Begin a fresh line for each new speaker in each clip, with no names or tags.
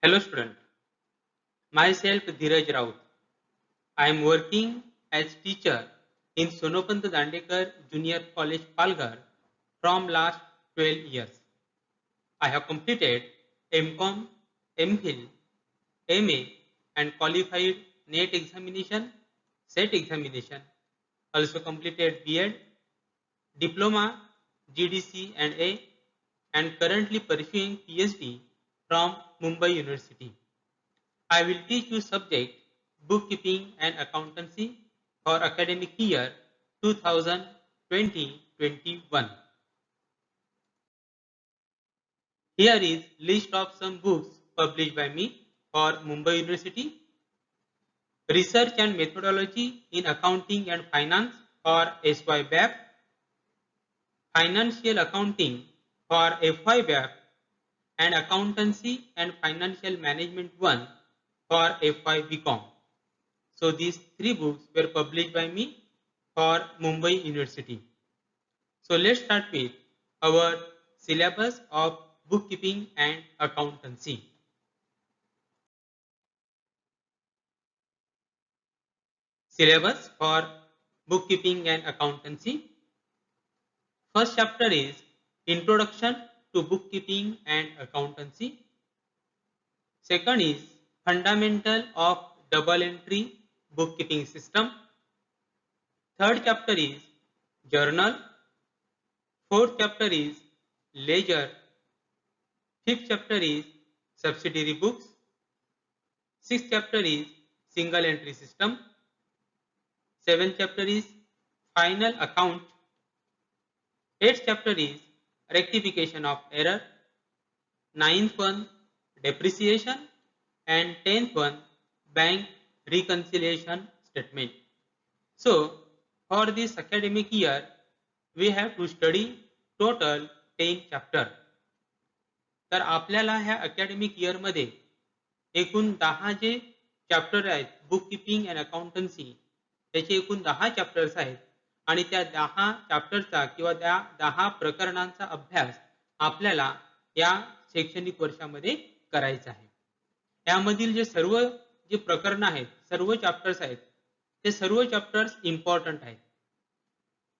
Hello student, myself Dheeraj Raut. I am working as teacher in Sonopant Dandekar Junior College Palghar from last 12 years. I have completed MCom, MPhil, MA and qualified NET examination, SET examination. Also completed B.Ed, Diploma, GDC and A and currently pursuing PhD from Mumbai University. I will teach you subject bookkeeping and accountancy for academic year 2020-21. Here is list of some books published by me for Mumbai University. Research and Methodology in Accounting and Finance for SY-BAP. Financial Accounting for FY-BAP and Accountancy and Financial Management 1 for FY BCom. So these three books were published by me for Mumbai University. So let's start with our syllabus of bookkeeping and accountancy. Syllabus for bookkeeping and accountancy. First chapter is Introduction to Bookkeeping and Accountancy. Second is Fundamental of Double Entry Bookkeeping System. Third chapter is Journal. Fourth chapter is Ledger. Fifth chapter is Subsidiary Books. Sixth chapter is Single Entry System. Seventh chapter is Final Account. Eighth chapter is Rectification of Error. Ninth one Depreciation. And 10th one Bank Reconciliation Statement. So for this academic year we have to study total 10 chapter. तर आपल्याला ह्या academic year मध्ये एकूण 10 जे chapter आहेत book keeping and accountancy त्याचे एकूण 10 chapters आहेत आणि त्या 10 चॅप्टरचा किंवा त्या 10 प्रकरणांचा अभ्यास आपल्याला या शैक्षणिक वर्षामध्ये करायचा आहे. यामधील जे सर्व जे प्रकरण आहेत सर्व चॅप्टर्स आहेत ते सर्व चॅप्टर्स इम्पॉर्टंट आहेत.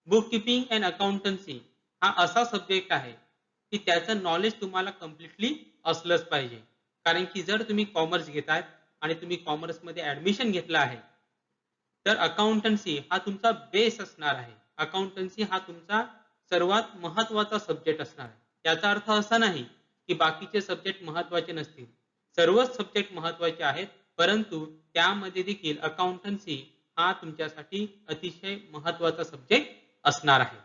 बुक किपिंग अँड अकाउंटन्सी हा असा सब्जेक्ट आहे की त्याचं नॉलेज तुम्हाला कम्प्लिटली असलंच पाहिजे. कारण की जर तुम्ही कॉमर्स घेताय आणि तुम्ही कॉमर्समध्ये ॲडमिशन घेतलं आहे तर अकाउंटन्सी हा तुमचा बेस असणार आहे. अकाउंटन्सी हा तुमचा सर्वात महत्त्वाचा सब्जेक्ट असणार आहे. याचा अर्थ असा नाही की बाकीचे सब्जेक्ट महत्त्वाचे नसतील. सर्वच सब्जेक्ट महत्त्वाचे आहेत परंतु त्यामध्ये देखील अकाउंटन्सी हा तुमच्यासाठी अतिशय महत्त्वाचा सब्जेक्ट असणार आहे.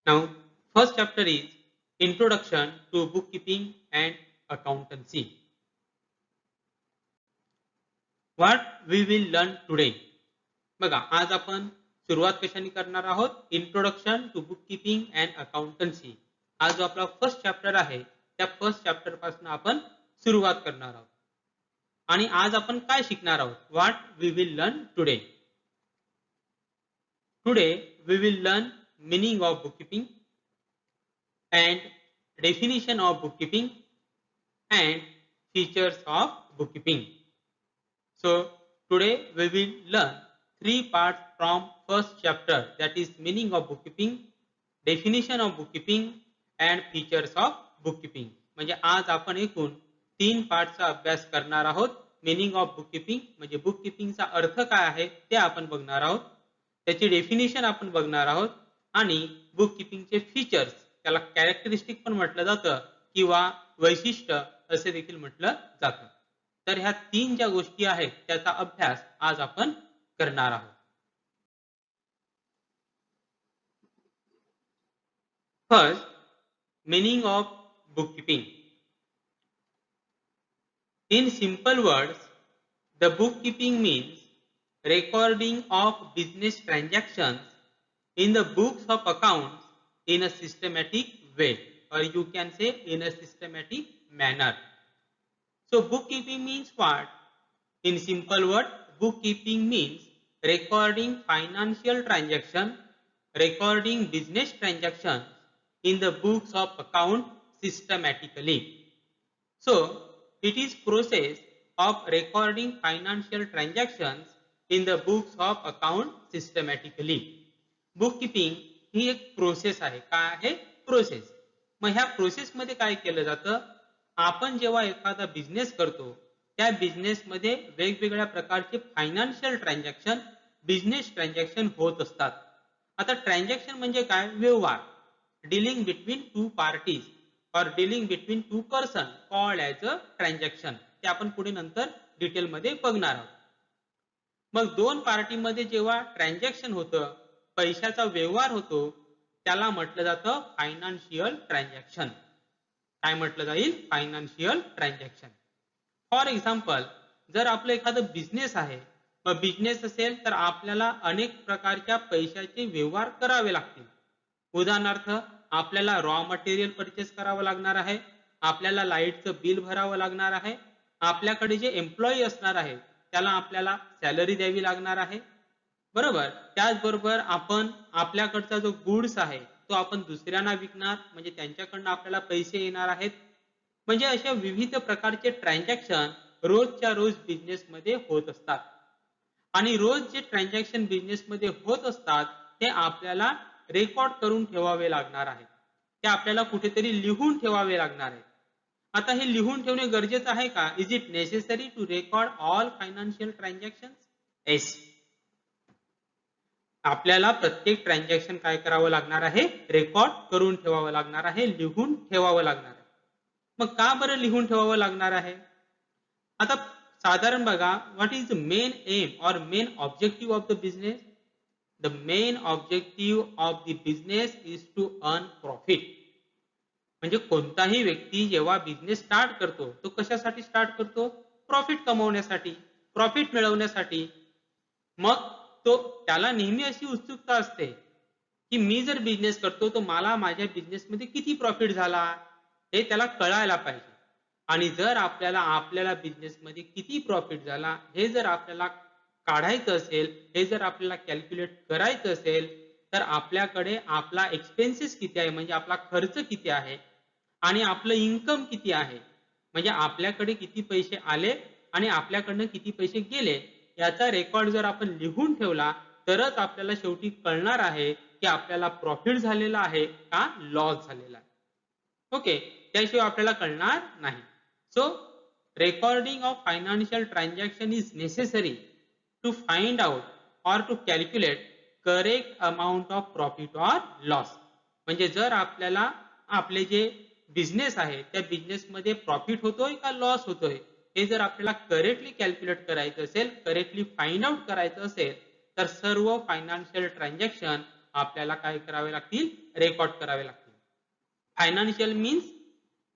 Now, first chapter is Introduction to Bookkeeping and Accountancy. What we will learn today. बघा आज आपण सुरुवात कशाने करणार आहोत. Introduction to bookkeeping and accountancy हा जो आपला फर्स्ट चॅप्टर आहे त्या फर्स्ट चॅप्टर पासून आपण सुरुवात करणार आहोत. आणि आज आपण काय शिकणार आहोत. What we will learn today. Today we will learn meaning of bookkeeping and definition of bookkeeping and features of bookkeeping. So today we will learn 3 parts from first chapter, that is meaning of bookkeeping, definition of bookkeeping and features of bookkeeping. म्हणजे आज आपण एकूण 3 पार्टचा अभ्यास करणार आहोत. meaning of bookkeeping म्हणजे बुककीपिंगचा अर्थ काय आहे ते आपण बघणार आहोत. त्याची डेफिनेशन आपण बघणार आहोत आणि बुक किपिंगचे फीचर्स त्याला कॅरेक्टरिस्टिक पण म्हटलं जातं किंवा वैशिष्ट्य असे देखील म्हटलं जातं. तर ह्या 3 ज्या गोष्टी आहेत त्याचा अभ्यास आज आपण करणार आहोत. First meaning of bookkeeping. In simple words, the bookkeeping means recording of business transactions in the books of accounts in a systematic way, or you can say in a systematic manner. So bookkeeping means what? In simple word, bookkeeping means recording financial transaction, recording business transactions in the books of account systematically. So it is process of recording financial transactions in the books of account systematically. Book keeping ही एक process आहे. काय आहे? Process. मग ह्या process मध्ये काय केलं जातं? आपण जेव्हा एखादा बिझनेस करतो त्या बिझनेस मध्ये वेगवेगळ्या प्रकारचे फायनान्शियल ट्रान्झॅक्शन, बिझनेस ट्रान्झॅक्शन होत असतात. आता ट्रान्झॅक्शन म्हणजे काय? व्यवहार. डीलिंग बिटवीन टू पार्टीज और dealing between two person called as a transaction. ते आपण पुढे नंतर डिटेलमध्ये बघणार आहोत. मग दोन पार्टीमध्ये जेव्हा ट्रान्झॅक्शन होतं, पैशाचा व्यवहार होतो, त्याला म्हटलं जातं फायनान्शियल ट्रान्झॅक्शन. काय म्हटलं जाईल? Financial transaction. फॉर एक्झाम्पल, जर आपलं एखादं बिझनेस आहे, मग बिझनेस असेल तर आपल्याला अनेक प्रकारच्या पैशाचे व्यवहार करावे लागतील. उदाहरणार्थ, आपल्याला रॉ मटेरियल परचेस करावं लागणार आहे, आपल्याला लाईटचं बिल भरावं लागणार आहे, आपल्याकडे जे एम्प्लॉई असणार आहे त्याला आपल्याला सॅलरी द्यावी लागणार आहे. बरोबर. त्याचबरोबर आपण आपल्याकडचा जो गुड्स आहे तो आपण दुसऱ्यांना विकणार, म्हणजे त्यांच्याकडनं आपल्याला पैसे येणार आहेत. म्हणजे अशा विविध प्रकारचे ट्रान्झॅक्शन रोजच्या रोज बिझनेसमध्ये होत असतात. आणि रोज जे ट्रान्झॅक्शन बिझनेसमध्ये होत असतात ते आपल्याला रेकॉर्ड करून ठेवावे लागणार आहे. ते आपल्याला कुठेतरी लिहून ठेवावे लागणार आहे. आता हे लिहून ठेवणे गरजेचं आहे का? Is it necessary to record all financial transaction? Yes. आपल्याला प्रत्येक ट्रान्झॅक्शन काय करावं लागणार आहे? रेकॉर्ड करून ठेवावं लागणार आहे, लिहून ठेवावं लागणार आहे. मग का बरं लिहून ठेवावं लागणार आहे? आता साधारण बघा, what is the main aim और main objective of the business? The main objective of the business is to earn profit. म्हणजे कोणताही व्यक्ती जेव्हा बिझनेस स्टार्ट करतो तो कशासाठी स्टार्ट करतो? प्रॉफिट कमवण्यासाठी, प्रॉफिट मिळवण्यासाठी. मग तो त्याला नेहमी अशी उत्सुकता असते की मी जर बिझनेस करतो तर मला माझ्या बिझनेसमध्ये किती प्रॉफिट झाला हे त्याला कळायला पाहिजे. आणि जर आपल्याला बिझनेसमध्ये किती प्रॉफिट झाला हे जर आपल्याला काढायचं असेल, हे जर आपल्याला कॅल्क्युलेट करायचं असेल, तर आपल्याकडे आपला एक्सपेन्सेस किती आहे, म्हणजे आपला खर्च किती आहे, आणि आपलं इन्कम किती आहे, म्हणजे आपल्याकडे किती पैसे आले आणि आपल्याकडनं किती पैसे गेले, याचा रेकॉर्ड जर आपण लिहून ठेवला तरच आपल्याला शेवटी कळणार आहे की आपल्याला प्रॉफिट झालेला आहे का लॉस झालेला आहे. ओके. त्याशिवाय आपल्याला कळणार नाही. So recording of financial transaction is necessary to find out और to calculate correct amount of profit or loss. म्हणजे जर आपल्याला आपले जे बिझनेस आहे त्या बिझनेसमध्ये प्रॉफिट होतोय का लॉस होतोय हे जर आपल्याला करेक्टली कॅल्क्युलेट करायचं असेल, करेक्टली फाइंड आउट करायचं असेल, तर सर्व फायनान्शियल ट्रान्झॅक्शन आपल्याला काय करावे लागतील? रेकॉर्ड करावे लागतील. Financial means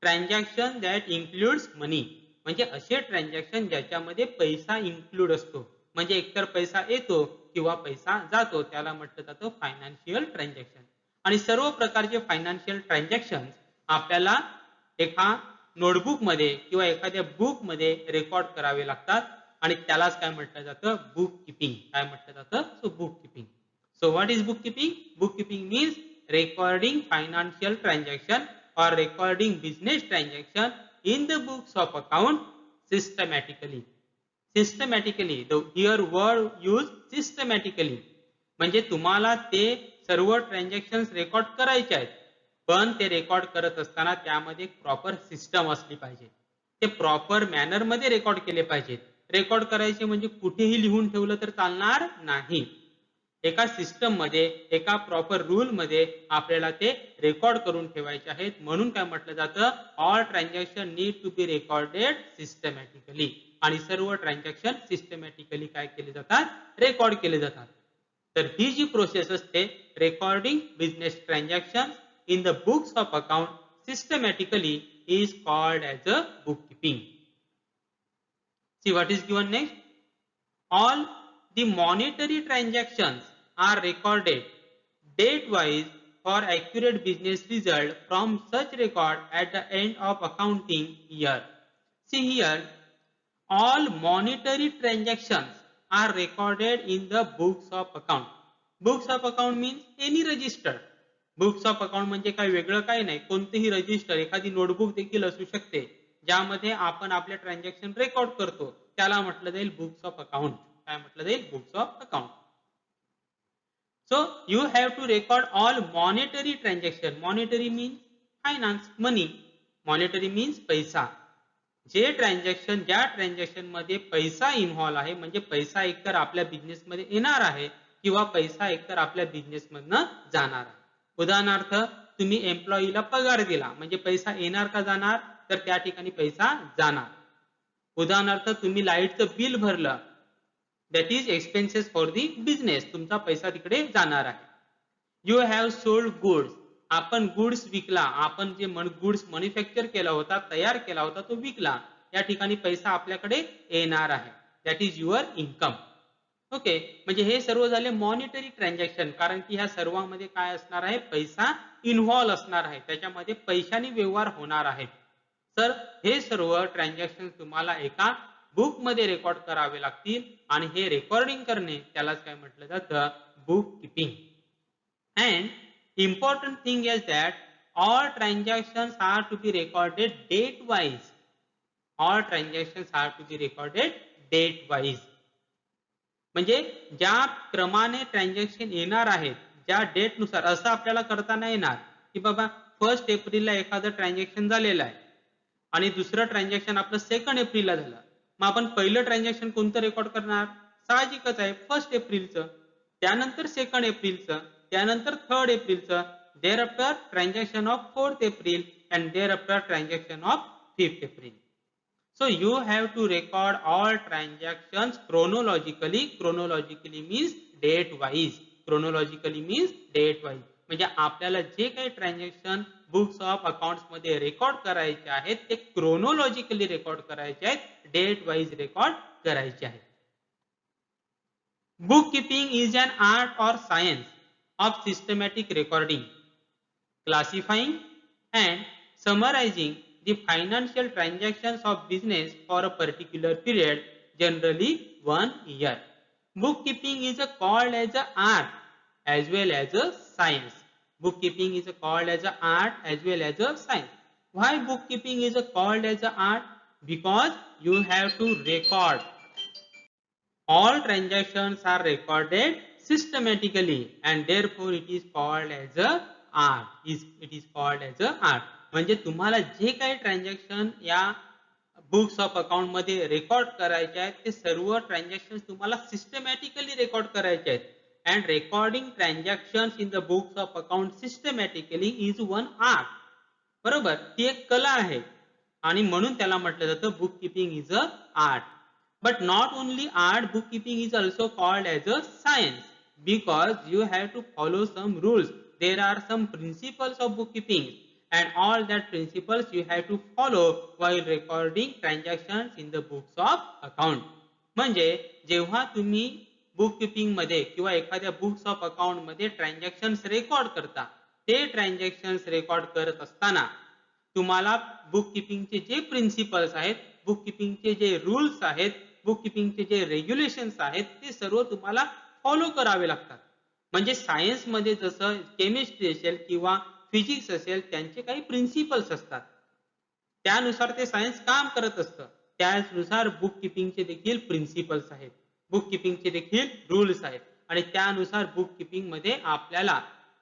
transaction that includes money. म्हणजे असे ट्रान्झॅक्शन ज्याच्यामध्ये पैसा इन्क्लूड असतो. म्हणजे एकतर पैसा येतो किंवा पैसा जातो, त्याला म्हटलं जातं फायनान्शियल ट्रान्झॅक्शन. आणि सर्व प्रकारचे फायनान्शियल ट्रान्झॅक्शन आपल्याला एका नोटबुक मध्ये किंवा एखाद्या बुक मध्ये रेकॉर्ड करावे लागतात, आणि त्यालाच काय म्हटलं जातं? Book keeping. काय म्हटलं जातं? So book keeping. So what is book keeping? Book keeping means recording financial transaction or recording business transaction in the books of account systematically. Systematically, the here word used systematically. म्हणजे तुम्हाला ते सर्व transactions record करायचे आहेत, पण ते record करत असताना त्यामध्ये एक प्रॉपर सिस्टम असली पाहिजे. ते प्रॉपर मॅनर मध्ये रेकॉर्ड केले पाहिजेत. रेकॉर्ड करायचे म्हणजे कुठेही लिहून ठेवलं तर चालणार नाही. एका सिस्टम मध्ये, एका प्रॉपर रूल मध्ये आपल्याला ते रेकॉर्ड करून ठेवायचे आहेत. म्हणून काय म्हटलं जातं? All transaction need to be recorded systematically. आणि सर्व ट्रान्झॅक्शन सिस्टमॅटिकली काय केले जातात? रेकॉर्ड केले जातात. तर ही जी प्रोसेस असते, recording business transaction in the books of account systematically is called as a book keeping. See what is given next? All the monetary transactions are recorded date-wise for accurate business result from such record at the end of accounting year. See here, all monetary transactions are recorded in the books of account. Books of account means any register. Books of account म्हणजे काय वेगळं काही नाही, कोणतेही register, एखादी notebook देखील असू शकते ज्यामध्ये आपण आपले ट्रान्झॅक्शन रेकॉर्ड करतो, त्याला म्हटलं जाईल बुक्स ऑफ अकाउंट. काय म्हटलं जाईल? Books of account. So you have to record all monetary transaction. Monetary means finance, money. Monetary means पैसा. जे ट्रान्झॅक्शन, ज्या ट्रान्झॅक्शन मध्ये पैसा इन्व्हॉल्व आहे, म्हणजे पैसा एकतर आपल्या बिझनेस मध्ये येणार आहे किंवा पैसा एकतर आपल्या बिझनेस मधनं जाणार आहे. उदाहरणार्थ, तुम्ही एम्प्लॉईला पगार दिला म्हणजे पैसा येणार का जाणार? तर त्या ठिकाणी पैसा जाणार. उदाहरणार्थ, तुम्ही लाईटचं बिल भरलं, that is expenses for the business, तुमचा पैसा तिकडे जाणार आहे. यू हॅव सोल्ड गुड्स, आपण गुड्स विकला, आपण जे गुड्स मॅन्युफॅक्चर केला होता, तयार केला होता, तो विकला, या ठिकाणी पैसा आपल्याकडे येणार आहे, that is your income. Okay, म्हणजे हे सर्व झाले मॉनिटरी ट्रान्झॅक्शन, कारण की ह्या सर्वांमध्ये काय असणार आहे? पैसा इन्व्हॉल्व असणार आहे, त्याच्यामध्ये पैशाने व्यवहार होणार आहेत. तर हे सर्व ट्रान्झॅक्शन तुम्हाला एका बुक मध्ये रेकॉर्ड करावे लागतील आणि हे रेकॉर्डिंग करणे त्यालाच काय म्हटलं जातं? Book keeping. And important thing is that all transactions are to be recorded date wise. All transactions are to be recorded date wise. म्हणजे ज्या क्रमाने ट्रान्झॅक्शन येणार आहेत, ज्या डेट नुसार, असं आपल्याला करता नाही येणार की बाबा 1 एप्रिलला एखादं ट्रान्झॅक्शन झालेलं आहे आणि दुसरं ट्रान्झॅक्शन आपलं 2 एप्रिलला झालं, मग आपण पहिलं ट्रान्झॅक्शन कोणतं रेकॉर्ड करणार? साहजिकच आहे 1 एप्रिलचं, त्यानंतर 2 एप्रिलचं, त्यानंतर 3 एप्रिलचं, thereafter transaction of 4 April and thereafter transaction of 5 April. So you have to record all transactions chronologically. Chronologically means date wise. Chronologically means date wise. म्हणजे आपल्याला जे काही ट्रान्झॅक्शन बुक्स ऑफ अकाउंट्स मध्ये record करायचे आहेत ते chronologically record करायचे आहेत, डेट वाईज रेकॉर्ड करायचे आहेत. Book keeping is an art और science of systematic recording, classifying and summarizing the financial transactions of business for a particular period, generally 1 year. Bookkeeping is called as an art as well as a science. Bookkeeping is called as an art as well as a science. Why bookkeeping is called as an art? Because you have to record. All transactions are recorded systematically and therefore it is called as a art. It is called as a art. म्हणजे तुम्हाला जे काही transaction या books of account मध्ये record करायचे आहेत ते सर्व ट्रान्झॅक्शन तुम्हाला सिस्टमॅटिकली रेकॉर्ड करायचे आहेत. And recording transactions in the books of account systematically is one art. बरोबर, ती एक कला आहे आणि म्हणून त्याला म्हटलं जातं book keeping is a art. But not only art, bookkeeping is also called as a science because you have to follow some rules. There are some principles of bookkeeping and all that principles you have to follow while recording transactions in the books of account. म्हणजे जेव्हा तुम्ही bookkeeping मध्ये किंवा एखाद्या books of account मध्ये transactions record करता, ते transactions record करत असताना तुम्हाला बुककीपिंगचे जे प्रिन्सिपल्स आहेत, बुककीपिंगचे जे रूल्स आहेत, बुककीपिंगचे जे रेग्युलेशन्स आहेत ते सर्व तुम्हाला फॉलो करावे लागतात. म्हणजे सायन्स मध्ये जसं केमिस्ट्री असेल किंवा फिजिक्स असेल त्यांचे काही प्रिन्सिपल्स असतात, त्यानुसार ते सायन्स काम करत असतं, त्यानुसार बुककीपिंगचे देखील प्रिन्सिपल्स आहेत, बुककीपिंगचे देखील रूल्स आहेत आणि त्यानुसार बुककीपिंग मध्ये आपल्याला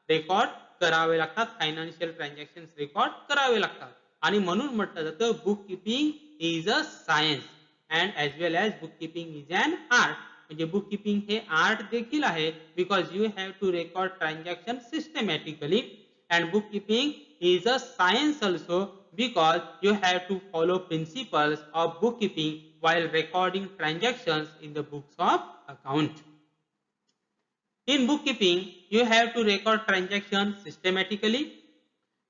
रेकॉर्ड करावे लागतात, फायनान्शियल ट्रान्झॅक्शन्स रेकॉर्ड करावे लागतात आणि म्हणून म्हटलं जातं bookkeeping is a science and as well as bookkeeping is an art. म्हणजे bookkeeping हे आर्ट देखील आहे because you have to record transactions systematically and bookkeeping is a science also because you have to follow principles of bookkeeping while recording transactions in the books of account. In bookkeeping you have to record transactions systematically,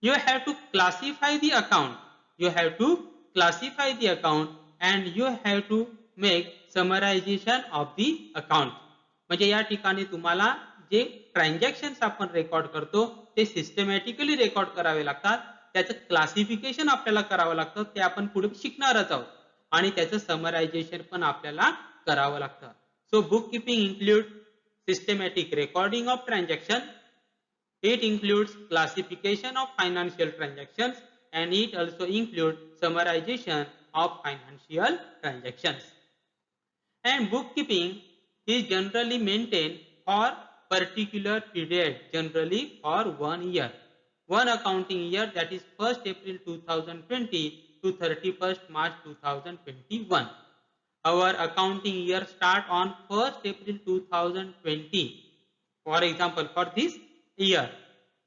you have to classify the account, you have to classify the account and you have to make summarization of the account. म्हणजे या ठिकाणी तुम्हाला जे transactions आपण record करतो ते systematically record करावे लागतात, त्याचं क्लासिफिकेशन आपल्याला करावं लागतं, ते आपण पुढे शिकणारच आहोत आणि त्याचं समरायझेशन पण आपल्याला करावं लागतं. So book keeping include systematic recording of transaction, It includes classification of financial transactions and it also includes summarization of financial transactions. And bookkeeping is generally maintained for particular period, generally for 1 year. One accounting year, that is 1st April 2020 to 31st March 2021. Our accounting year start on 1st April 2020. For example, for this year,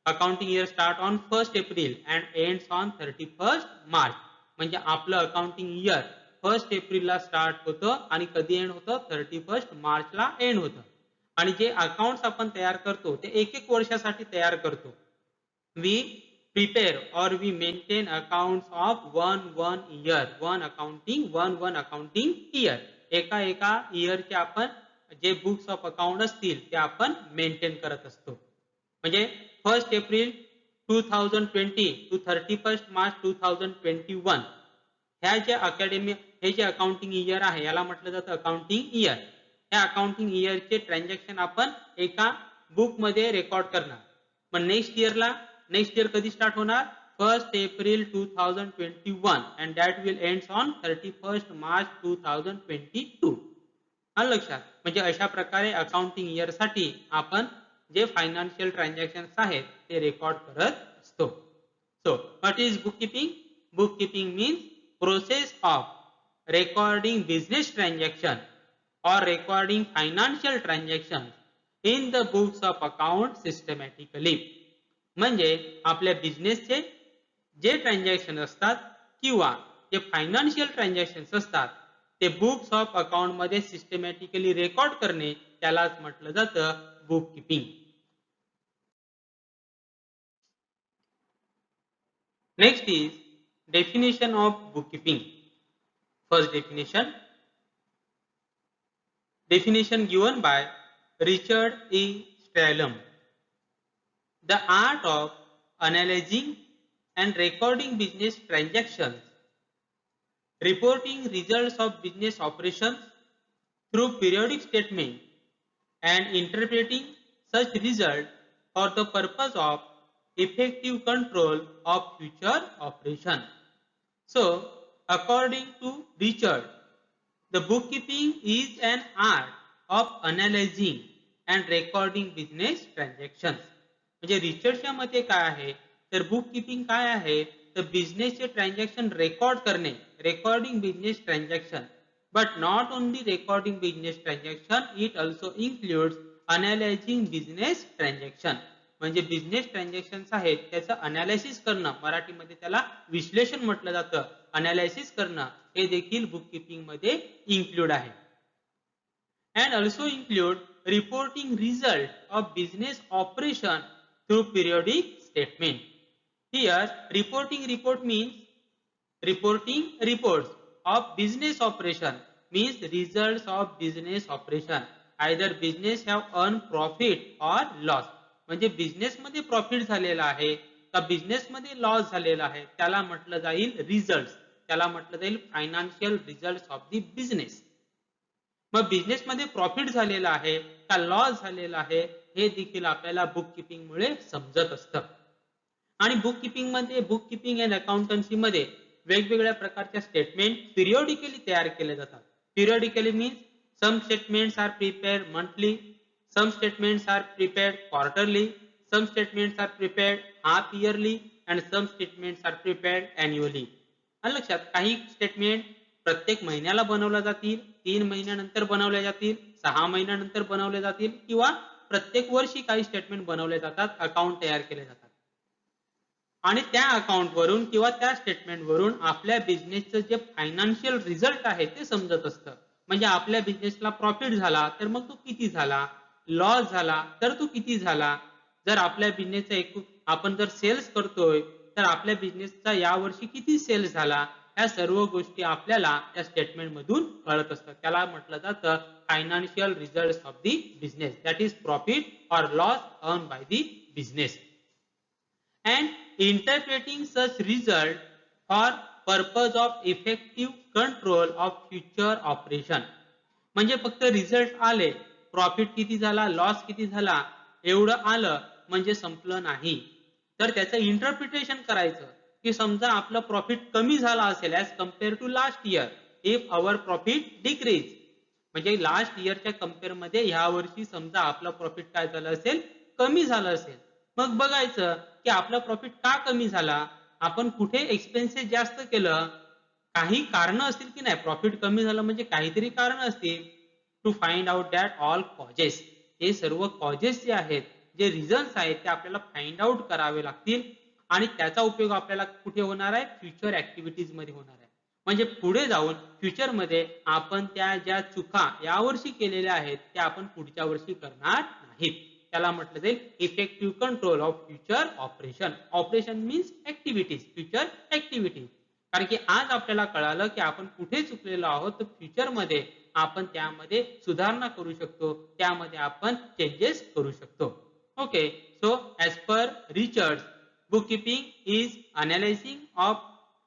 accounting year start on 1st April and ends on 31st March. म्हणजे आपलं accounting year 1st एप्रिलला start होतं आणि कधी end होतं 31st मार्चला end होतं. आणि जे अकाउंट्स आपण तयार करतो ते एक वर्षासाठी तयार करतो. We prepare or we maintain accounts of one year, one accounting year. एका इयरचे आपण जे बुक्स ऑफ अकाउंट असतील ते आपण मेंटेन करत असतो. म्हणजे 1st April 2020 to 31st March 2021 ह्या जे हे जे अकाउंटिंग इयर आहे याला म्हटलं जातं अकाउंटिंग इयर. ह्या अकाउंटिंग इयरचे ट्रान्झॅक्शन आपण एका बुक मध्ये रेकॉर्ड करणार. पण नेक्स्ट इयर कधी स्टार्ट होणार 1st April 2021 and that will ends on 31st March 2022. आलं लक्षात. म्हणजे अशा प्रकारे अकाउंटिंग इयर साठी आपण जे फायनान्शियल ट्रान्झॅक्शन्स आहेत ते रेकॉर्ड करत असतो. So what is bookkeeping? Bookkeeping means process of recording business transaction or recording financial transactions in the books of account systematically. म्हणजे आपल्या बिझनेसचे जे ट्रान्झॅक्शन असतात किंवा जे फायनान्शियल ट्रान्झॅक्शन्स असतात ते बुक्स ऑफ अकाउंट मध्ये सिस्टमॅटिकली रेकॉर्ड करणे त्यालाच म्हटलं जातं book keeping. Next is definition of book keeping. First definition given by Richard E. Stallman. The art of analyzing and recording business transactions, reporting results of business operations through periodic statement and interpreting such results for the purpose of effective control of future operation. So, according to Richard, the bookkeeping is an art of analyzing and recording business transactions. म्हणजे रिचर्डच्या मते काय आहे तर book keeping काय आहे तर बिझनेसचे transaction record करणे, recording business transaction. But not only recording business transaction, it also includes analysing business transaction. म्हणजे बिझनेस ट्रान्झॅक्शन्स आहेत त्याचं अनालिसिस करणं, मराठीमध्ये त्याला विश्लेषण म्हटलं जातं, अनालिसिस करणं हे देखील बुककीपिंग मध्ये इन्क्लूड आहे. And also include reporting result of business operation through periodic statement. Here reporting report means reporting reports of business operation means results of business operation. Either business have earn profit or loss. म्हणजे business मध्ये profit झालेला आहे का business मध्ये loss झालेला आहे त्याला म्हटलं जाईल रिझल्ट्स, त्याला म्हटलं जाईल financial results of the business. मग बिझनेस मध्ये प्रॉफिट झालेला आहे का लॉस झालेला आहे हे देखील आपल्याला बुककीपिंग मुळे समजत असतं. आणि बुककीपिंग अँड अकाउंटन्सी मध्ये वेगवेगळ्या प्रकारच्या स्टेटमेंट पिरियडिकली तयार केले जातात. Periodically means some statements are prepared monthly, some statements are prepared quarterly, some statements are prepared half yearly and some statements are prepared annually. लक्षात, काही स्टेटमेंट प्रत्येक महिन्याला बनवल्या जातील, 3 महिन्यानंतर बनवल्या जातील, 6 महिन्यानंतर बनवल्या जातील किंवा प्रत्येक वर्षी काही स्टेटमेंट बनवले जातात, अकाउंट तयार केले जातात. आणि त्या अकाउंट वरून किंवा त्या स्टेटमेंट वरून आपल्या बिझनेसचं जे फायनान्शियल रिझल्ट आहे ते समजत असतं. म्हणजे आपल्या बिझनेसला प्रॉफिट झाला तर मग तो किती झाला, लॉस झाला तर तो किती झाला. जर आपल्या बिझनेसचा आपण जर सेल्स करतोय तर आपल्या बिझनेसचा यावर्षी किती सेल्स झाला, या सर्व गोष्टी आपल्याला त्या स्टेटमेंट मधून कळत असतात. त्याला म्हटलं जातं financial results of the business, that is profit or loss earn by the business. And interpreting such result for purpose of effective control of future operation. म्हणजे फक्त रिझल्ट आले, प्रॉफिट किती झाला, लॉस किती झाला एवढं आलं, म्हणजे संपलं नाही. तर त्याचं इंटरप्रिटेशन करायचं की समजा आपलं प्रॉफिट कमी झाला असेल as compare to last year, if our profit decrease, म्हणजे लास्ट इयरच्या कम्पेअर मध्ये ह्या वर्षी समजा आपलं प्रॉफिट काय झालं असेल, कमी झालं असेल. मग बघायचं की आपलं प्रॉफिट का कमी झाला, आपण कुठे एक्सपेन्सेस जास्त केलं, काही कारण असतील की नाही, प्रॉफिट कमी झालं म्हणजे काहीतरी कारण असतील. To find out that all causes, हे सर्व कॉजेस जे आहेत, जे रिझन्स आहेत ते आपल्याला फाइंड आउट करावे लागतील आणि त्याचा उपयोग आपल्याला कुठे होणार आहे, फ्युचर ऍक्टिव्हिटीज मध्ये होणार आहे. म्हणजे पुढे जाऊन फ्युचर मध्ये आपण त्या ज्या चुका यावर्षी केलेल्या आहेत त्या आपण पुढच्या वर्षी करणार नाहीत. त्याला म्हटलं जाईल effective control of future operation. Operation means activities, future activities. कारण की आज आपल्याला कळालं की आपण कुठे चुकलेलो आहोत, तर फ्युचर मध्ये आपण त्यामध्ये सुधारणा करू शकतो, त्यामध्ये आपण चेंजेस करू शकतो. Okay, so as per Richards, bookkeeping is analyzing of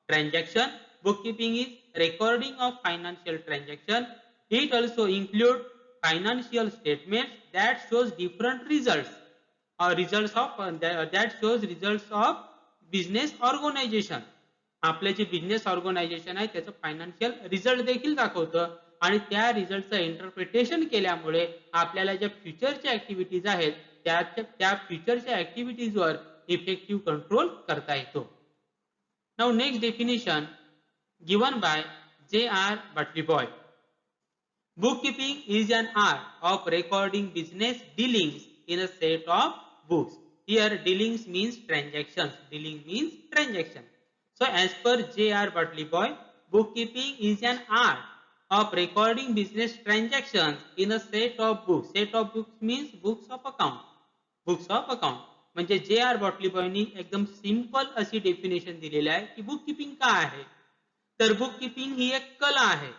transaction, bookkeeping is recording of financial transaction. It also include financial statements that shows different results or results of that shows results of business organization. आपले जे business organisation आहे त्याचं financial result देखील दाखवतं आणि त्या रिझल्टचं interpretation केल्यामुळे आपल्याला ज्या फ्युचरच्या ऍक्टिव्हिटीज आहेत त्या फ्युचरच्या ऍक्टिव्हिटीजवर इफेक्टिव्ह कंट्रोल करता येतो. Now next definition given by J.R. Butliboi. Bookkeeping is an art of recording business dealings in a set of books. Here dealings means transactions. Dealing means transaction. So as per J.R. Butliboi, bookkeeping is an art of recording business transactions in a set of books. Set of books means books of account. Books of account. म्हणजे J.R. Butliboi एकदम simple अशी definition दिलेली आहे की book keeping काय आहे. तर book keeping ही एक कला आहे.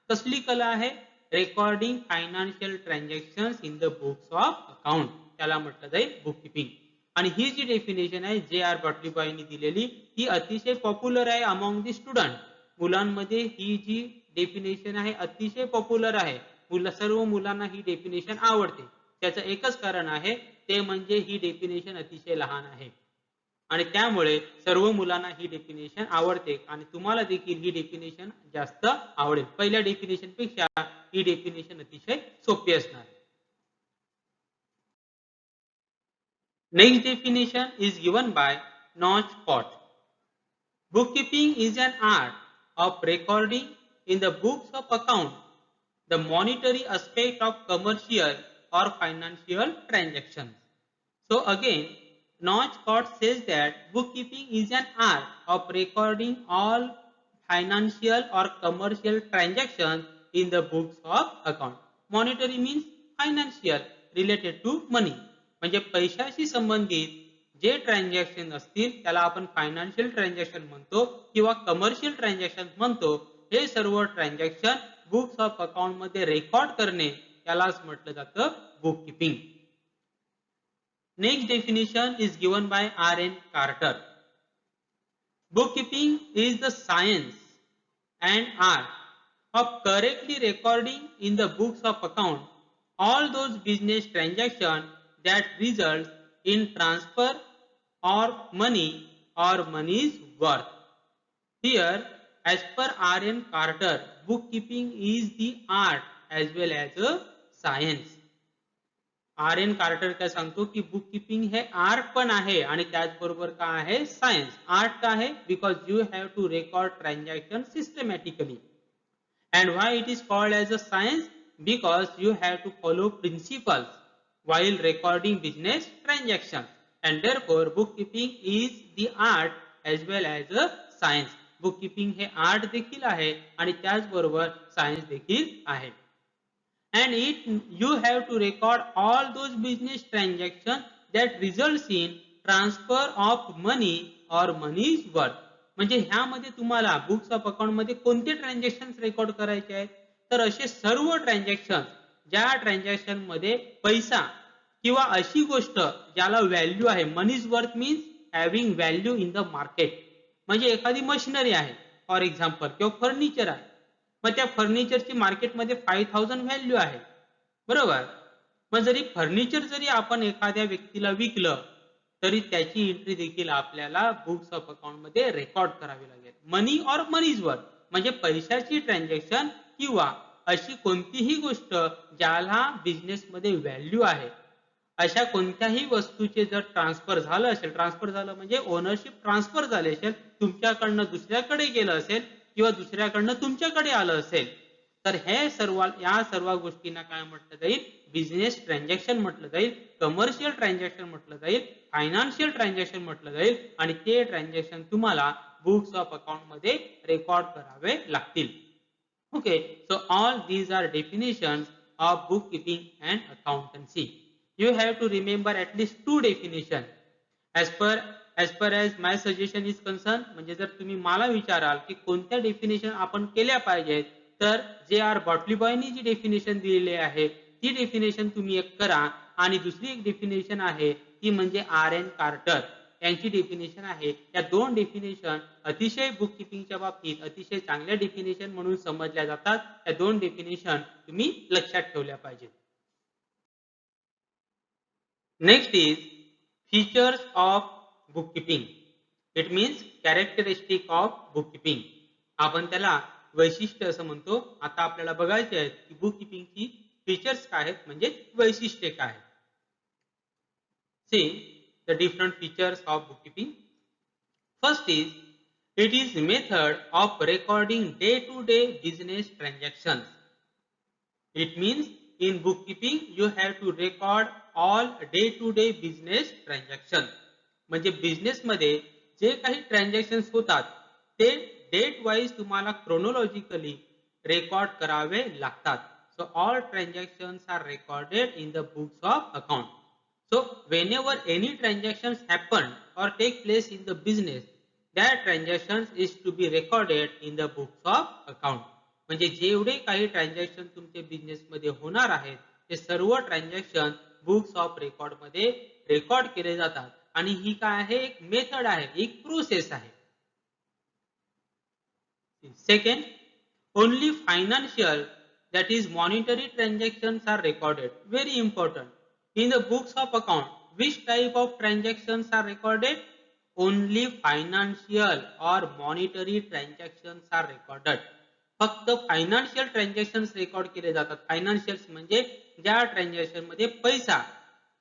कसली कला आहे, recording financial transactions in the books of account, त्याला म्हटलं जाईल बुक किपिंग. आणि ही जी डेफिनेशन आहे J.R. Butliboi दिलेली ही अतिशय पॉप्युलर आहे अमॉंग दी स्टुडंट. मुलांमध्ये ही जी डेफिनेशन आहे अतिशय पॉप्युलर आहे. सर्व मुलांना ही डेफिनेशन आवडते. त्याचं एकच कारण आहे ते म्हणजे ही डेफिनेशन अतिशय लहान आहे आणि त्यामुळे सर्व मुलांना ही डेफिनेशन आवडते आणि तुम्हाला देखील ही डेफिनेशन जास्त आवडेल. पहिल्या डेफिनेशन पेक्षा ही डेफिनेशन अतिशय सोपी असणार. Next definition is given by Northcott. Bookkeeping is an art of recording in the books of account the monetary aspect of commercial or financial transactions. So again, Northcott says that bookkeeping is an art of recording all financial or commercial transactions in the books of account. Monetary means financial, related to money. म्हणजे पैशाशी संबंधित जे transaction असतील त्याला आपण financial transaction म्हणतो किंवा commercial transaction म्हणतो. हे सर्व ट्रान्झॅक्शन बुक्स ऑफ अकाउंट मध्ये रेकॉर्ड करणे त्यालाच म्हटलं जातं book keeping. Next definition is given bye R.N. Carter. Bookkeeping is the science and art of correctly recording in the books of account all those business transactions that result in transfer or money or money's worth. Here, as per R.N. Carter, bookkeeping is the art as well as a science. R.N. Carter काय सांगतो की book keeping हे art पण आहे आणि त्याचबरोबर काय आहे, सायन्स. आर्ट का आहे, because you have to record transaction systematically. And why it is called as a science, because you have to follow principles while recording business transactions, and therefore bookkeeping is the art as well as a science. bookkeeping हे art देखील आहे आणि त्याचबरोबर science देखील आहे. and you have to record all those business transactions that results in transfer of money or money's worth. म्हणजे ह्यामध्ये तुम्हाला बुक्स ऑफ अकाउंट मध्ये कोणते ट्रान्झॅक्शन रेकॉर्ड करायचे आहेत, तर असे सर्व ट्रान्झॅक्शन ज्या ट्रान्झॅक्शन मध्ये पैसा किंवा अशी गोष्ट ज्याला व्हॅल्यू आहे, money's worth means having value in the market. म्हणजे एखादी मशिनरी आहे फॉर एक्झाम्पल किंवा फर्निचर आहे, मग त्या फर्निचरची मार्केटमध्ये 5000 व्हॅल्यू आहे, बरोबर. मग जरी फर्निचर जरी आपण एखाद्या व्यक्तीला विकलं तरी त्याची एंट्री देखील आपल्याला बुक्स ऑफ अकाउंट मध्ये रेकॉर्ड करावी लागेल. मनी ऑर मनीज वर्थ म्हणजे पैशाची ट्रान्झॅक्शन किंवा अशी कोणतीही गोष्ट ज्याला बिझनेस मध्ये व्हॅल्यू आहे, अशा कोणत्याही वस्तूचे जर ट्रान्सफर झालं असेल, ट्रान्सफर झालं म्हणजे ओनरशिप ट्रान्सफर झाले असेल, तुमच्याकडनं दुसऱ्याकडे गेलं असेल किंवा दुसऱ्याकडनं तुमच्याकडे आलं असेल, तर हे या सर्व गोष्टींना काय म्हटलं जाईल? बिझनेस ट्रान्झॅक्शन म्हटलं जाईल, कमर्शियल ट्रान्झॅक्शन म्हटलं जाईल, फायनान्शियल ट्रान्झॅक्शन म्हटलं जाईल आणि ते ट्रान्झॅक्शन तुम्हाला बुक्स ऑफ अकाउंट मध्ये रेकॉर्ड करावे लागतील. Okay, so all these are definitions of bookkeeping and accountancy. You have to remember at least two definitions. As per as my suggestion is concerned, म्हणजे जर तुम्ही मला विचाराल की कोणत्या डेफिनेशन आपण केल्या पाहिजेत, तर जे आर बॉटली बॉयनी जी डेफिनेशन दिलेली आहे ती डेफिनेशन तुम्ही एक करा आणि दुसरी एक डेफिनेशन आहे ती म्हणजे आर एन कार्टर यांची डेफिनेशन आहे. या दोन डेफिनेशन अतिशय बुक किपिंगच्या बाबतीत अतिशय चांगल्या डेफिनेशन म्हणून समजल्या जातात. या दोन डेफिनेशन तुम्ही लक्षात ठेवल्या पाहिजेत. Next is features of bookkeeping. It means characteristic of bookkeeping. आपण त्याला वैशिष्ट्य असं म्हणतो. आता आपल्याला बघायचे आहेत की बुककीपिंगची फीचर्स काय आहेत, म्हणजे वैशिष्ट्ये काय आहेत. See the different features of bookkeeping. First is, it is method of recording day-to-day business transactions. It means in bookkeeping you have to record all day-to-day business transactions. म्हणजे बिझनेस मध्ये जे काही ट्रान्झॅक्शन्स होतात ते डेट वाईज तुम्हाला chronologically record करावे लागतात. So all transactions are recorded in the books of account. So whenever any transactions happen or take place in the business, that transactions is to be recorded in the books of account. म्हणजे जेवढे काही transaction तुमच्या business मध्ये होणार आहेत ते सर्व transaction books of record मध्ये रेकॉर्ड केले जातात आणि ही काय आहे? एक मेथड आहे, एक प्रोसेस आहे. Second, only financial that is monetary transactions are recorded. Very important. In the books of account, which type of transactions are recorded? Only financial or monetary transactions are recorded. फक्त financial transactions record केले जातात. Financials म्हणजे ज्या transaction मध्ये पैसा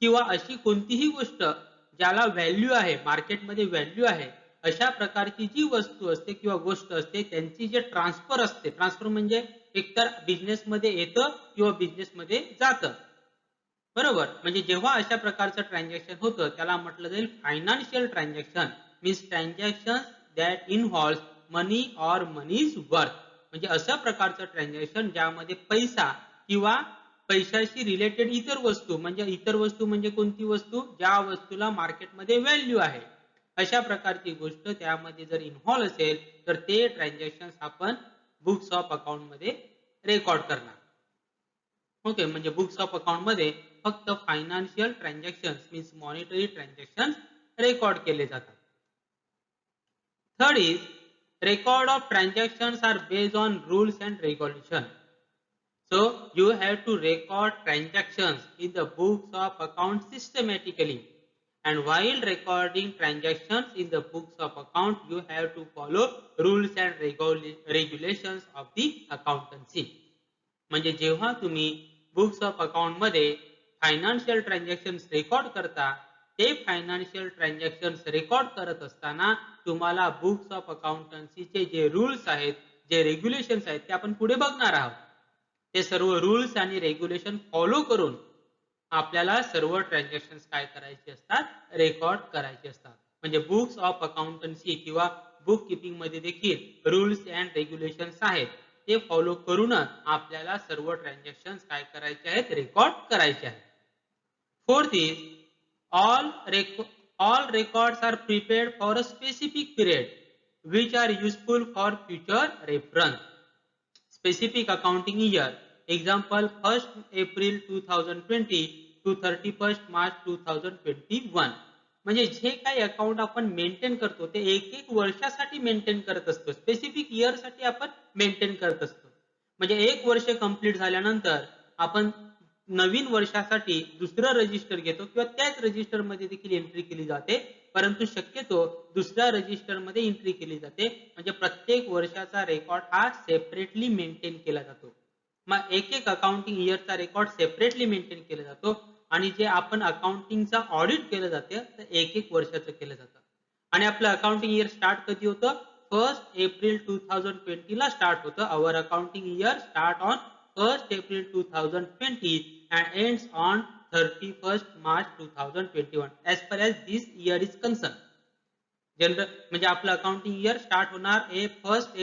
किंवा अशी कोणतीही गोष्ट ज्याला व्हॅल्यू आहे, मार्केटमध्ये व्हॅल्यू आहे, अशा प्रकारची जी वस्तू असते किंवा गोष्ट असते त्यांची जे ट्रान्सफर असते, ट्रान्सफर म्हणजे एकतर बिझनेस मध्ये येतं किंवा बिझनेस मध्ये जातं, बरोबर. म्हणजे जेव्हा अशा प्रकारचं ट्रान्झॅक्शन होतं त्याला म्हटलं जाईल financial transaction. Means transaction that involves money or money's worth. म्हणजे अशा प्रकारचं ट्रान्झॅक्शन ज्यामध्ये पैसा किंवा पैशाशी रिलेटेड इतर वस्तू, म्हणजे इतर वस्तू म्हणजे कोणती वस्तू? ज्या वस्तूला मार्केटमध्ये व्हॅल्यू आहे, अशा प्रकारची गोष्ट त्यामध्ये जर इन्व्हॉल्व असेल तर ते ट्रान्झॅक्शन आपण बुक्स ऑफ अकाउंट मध्ये रेकॉर्ड करणार. ओके, म्हणजे बुक्स ऑफ अकाउंट मध्ये फक्त financial transaction means monetary transaction record केले जातात. Third is, record of transactions are based on rules and regulation. So you have to record transactions in the books of account systematically, and while recording transactions in the books of account you have to follow rules and regulations of the accountancy. म्हणजे जेव्हा तुम्ही books of account मध्ये financial transactions record करता, ते financial transactions record करत असताना तुम्हाला books of अकाउंटन्सीचे जे रूल्स आहेत, जे रेग्युलेशन्स आहेत ते आपण पुढे बघणार आहोत. ते सर्व रूल्स आणि रेग्युलेशन फॉलो करून आपल्याला सर्व ट्रान्झॅक्शन्स काय करायचे असतात? रेकॉर्ड करायचे असतात. म्हणजे बुक्स ऑफ अकाउंटन्सी किंवा बुक किपिंग मध्ये देखील रूल्स अँड रेग्युलेशन्स आहेत, ते फॉलो करूनच आपल्याला सर्व ट्रान्झॅक्शन्स काय करायचे आहेत? रेकॉर्ड करायचे आहेत. Fourth is, all records are prepared for a specific period which are useful for future reference. Specific accounting year, example 1st April 2020 to 31st March 2021. म्हणजे जे काही अकाउंट आपण मेंटेन करतो ते एक एक वर्षासाठी मेंटेन करत असतो, स्पेसिफिक इयर साठी आपण मेंटेन करत असतो. म्हणजे एक वर्ष कंप्लीट झाल्यानंतर आपण नवीन वर्षासाठी दुसरं रजिस्टर घेतो किंवा त्याच रजिस्टर मध्ये देखील एंट्री केली जाते, परंतु शक्यतो दुसऱ्या रजिस्टर मध्ये एंट्री केली जाते. म्हणजे प्रत्येक वर्षाचा रेकॉर्ड हा सेपरेटली मेंटेन केला जातो. मग एक एक अकाउंटिंग इयरचा रेकॉर्ड सेपरेटली मेंटेन केला जातो आणि जे आपण अकाउंटिंगचा ऑडिट केलं जाते तर एक एक वर्षाचं केलं जातं. आणि आपलं अकाउंटिंग इयर स्टार्ट कधी होतं? 1 एप्रिल 2020 ला स्टार्ट होतं. Our accounting year start on 1 April 2020 and ends on 31st March 2021 as far as this year is concerned. General म्हणजे आपलं अकाउंटिंग इयर स्टार्ट होणार हे 1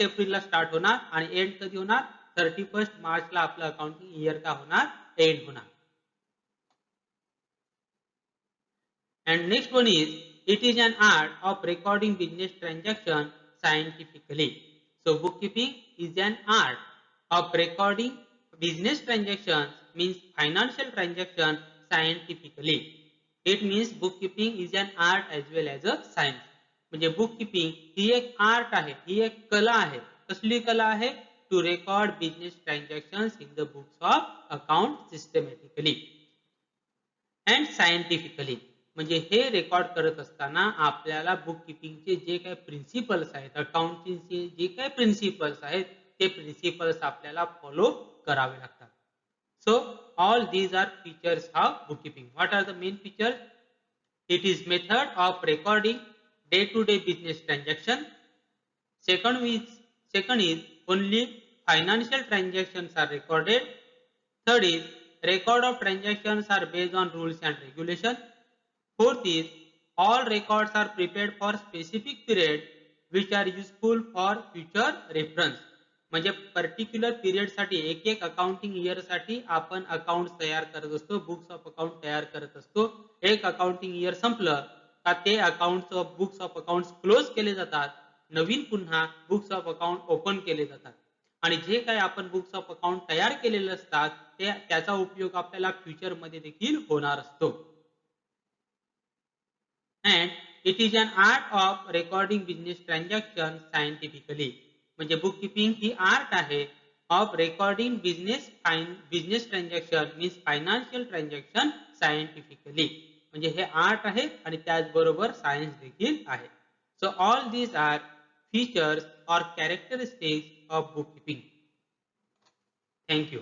एप्रिल ला स्टार्ट होणार आणि एंड कधी होणार? 31 मार्च ला आपलं अकाउंटिंग इयर का होणार? एंड होणार. And next one is, it is an art of recording business transaction scientifically. So bookkeeping is an art of recording business transactions, means financial transaction, scientifically. It means bookkeeping is an art as well as a science. म्हणजे bookkeeping ही एक art आहे, ही एक कला आहे. कसली कला आहे? To record business transactions in the books of account systematically and scientifically. म्हणजे हे रेकॉर्ड करत असताना आपल्याला बुक किपिंगचे जे काही प्रिन्सिपल्स आहेत, अकाउंटिंगचे जे काही प्रिन्सिपल्स आहेत, ते प्रिन्सिपल्स आपल्याला फॉलो करावे लागतात. So all these are features of book keeping. What are the main features? It is method of recording day to day business transaction. Second is only financial transactions are recorded. Third is record of transactions are based on rules and regulations. Fourth is all records are prepared for specific period which are useful for future reference. म्हणजे particular period साठी एक एक accounting year साठी आपण account तयार करत असतो, books of account तयार करत असतो. एक अकाउंटिंग इयर संपलं का ते account books of account close केले जातात, नवीन पुन्हा बुक्स ऑफ अकाउंट ओपन केले जातात. आणि जे काही आपण बुक्स ऑफ अकाउंट तयार केलेले असतात ते त्याचा उपयोग आपल्याला फ्युचर मध्ये देखील होणार असतो. And it is an art of recording business transactions scientifically. म्हणजे बुक किपिंग ही आर्ट आहे of recording business transaction means financial transaction scientifically. म्हणजे हे आर्ट आहे आणि त्याचबरोबर सायन्स देखील आहे. So all these are features और characteristics of book keeping. Thank you.